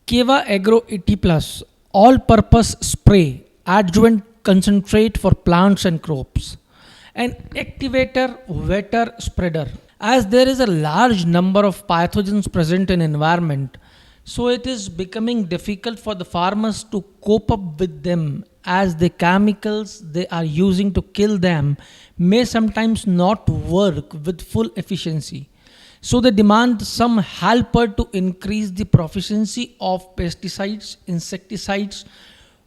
Kiva Agro 80 Plus all-purpose spray adjuvant concentrate for plants and crops. An activator wetter spreader. As there is a large number of pathogens present in environment, so it is becoming difficult for the farmers to cope up with them as the chemicals they are using to kill them may sometimes not work with full efficiency. So they demand some helper to increase the proficiency of pesticides, insecticides,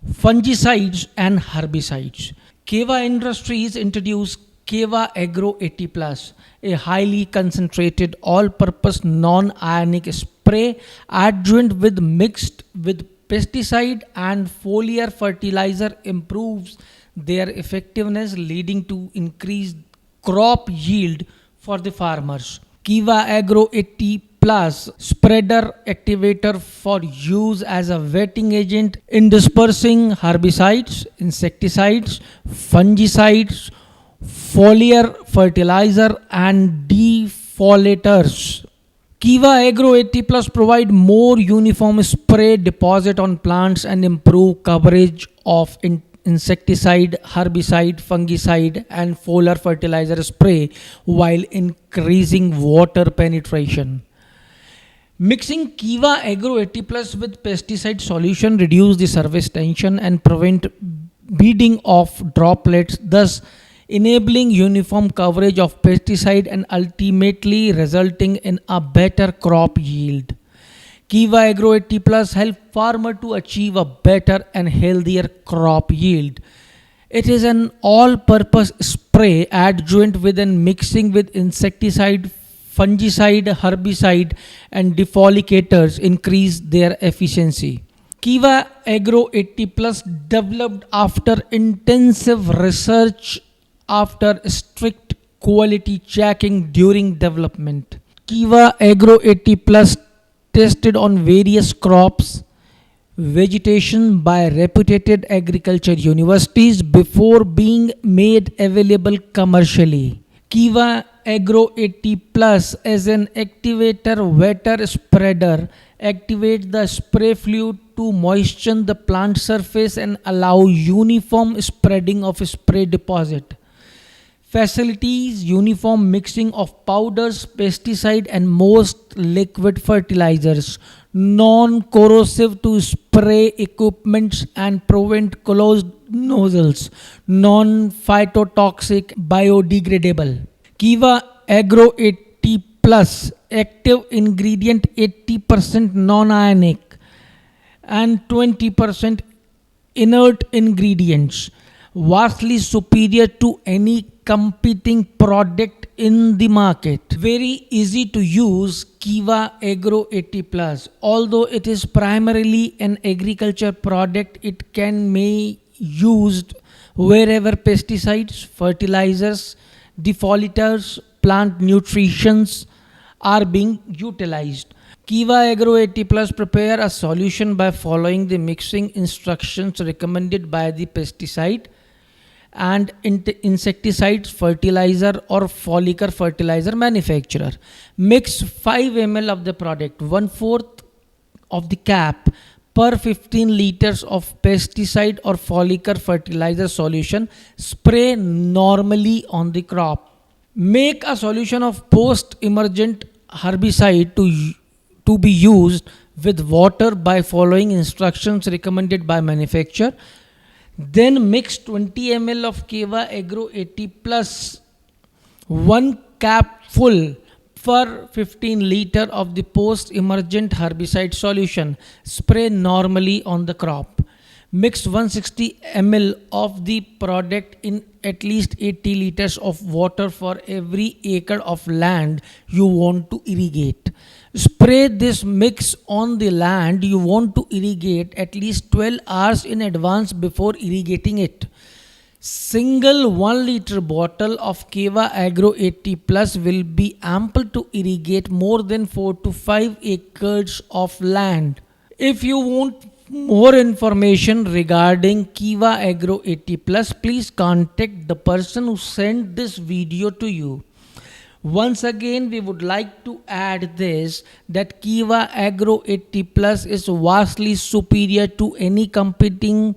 fungicides and herbicides. Kiva Industries introduced Kiva Agro 80 Plus, a highly concentrated all-purpose non-ionic spray adjuvant with mixed with pesticide and foliar fertilizer improves their effectiveness, leading to increased crop yield for the farmers. Kiva Agro 80 Plus spreader activator for use as a wetting agent in dispersing herbicides, insecticides, fungicides, foliar fertilizer and defolators. Kiva Agro 80 Plus provide more uniform spray deposit on plants and improve coverage of insecticide, herbicide, fungicide and foliar fertilizer spray while increasing water penetration. Mixing Kiva Agro 80 Plus with pesticide solution reduce the surface tension and prevent beading of droplets, thus enabling uniform coverage of pesticide and ultimately resulting in a better crop yield. Kiva Agro 80 Plus help farmer to achieve a better and healthier crop yield. It is an all-purpose spray adjuvant within mixing with insecticide, fungicide, herbicide and defolicators increase their efficiency. Kiva Agro 80 Plus developed after intensive research after strict quality checking during development. Kiva Agro 80 Plus tested on various crops, vegetation by reputed agriculture universities before being made available commercially. Kiva Agro 80 Plus as an activator wetter spreader activate the spray fluid to moisten the plant surface and allow uniform spreading of spray deposit. Facilities uniform mixing of powders, pesticide and most liquid fertilizers, non-corrosive to spray equipments and prevent closed nozzles, non-phytotoxic, biodegradable. Kiva Agro 80 Plus active ingredient 80% non-ionic and 20% inert ingredients, vastly superior to any competing product in the market. Very easy to use Kiva Agro 80 Plus. Although it is primarily an agriculture product, it can be used wherever pesticides, fertilizers, defolators, plant nutritions are being utilized. Kiva Agro 80 Plus prepare a solution by following the mixing instructions recommended by the pesticide and insecticides, fertilizer or foliar fertilizer manufacturer. Mix 5 ml of the product, 1/4 of the cap per 15 liters of pesticide or foliar fertilizer solution. Spray normally on the crop. Make a solution of post-emergent herbicide to be used with water by following instructions recommended by manufacturer. Then mix 20 ml of Kiva Agro 80 Plus 1 cap full per 15 liter of the post-emergent herbicide solution. Spray normally on the crop. Mix 160 ml of the product in at least 80 liters of water for every acre of land you want to irrigate. Spray this mix on the land you want to irrigate at least 12 hours in advance before irrigating it. Single 1 liter bottle of Kiva Agro 80 Plus will be ample to irrigate more than 4 to 5 acres of land. If you want more information regarding Kiva Agro 80 Plus, please contact the person who sent this video to you. Once again, we would like to add this that Kiva Agro 80 Plus is vastly superior to any competing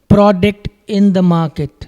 product in the market.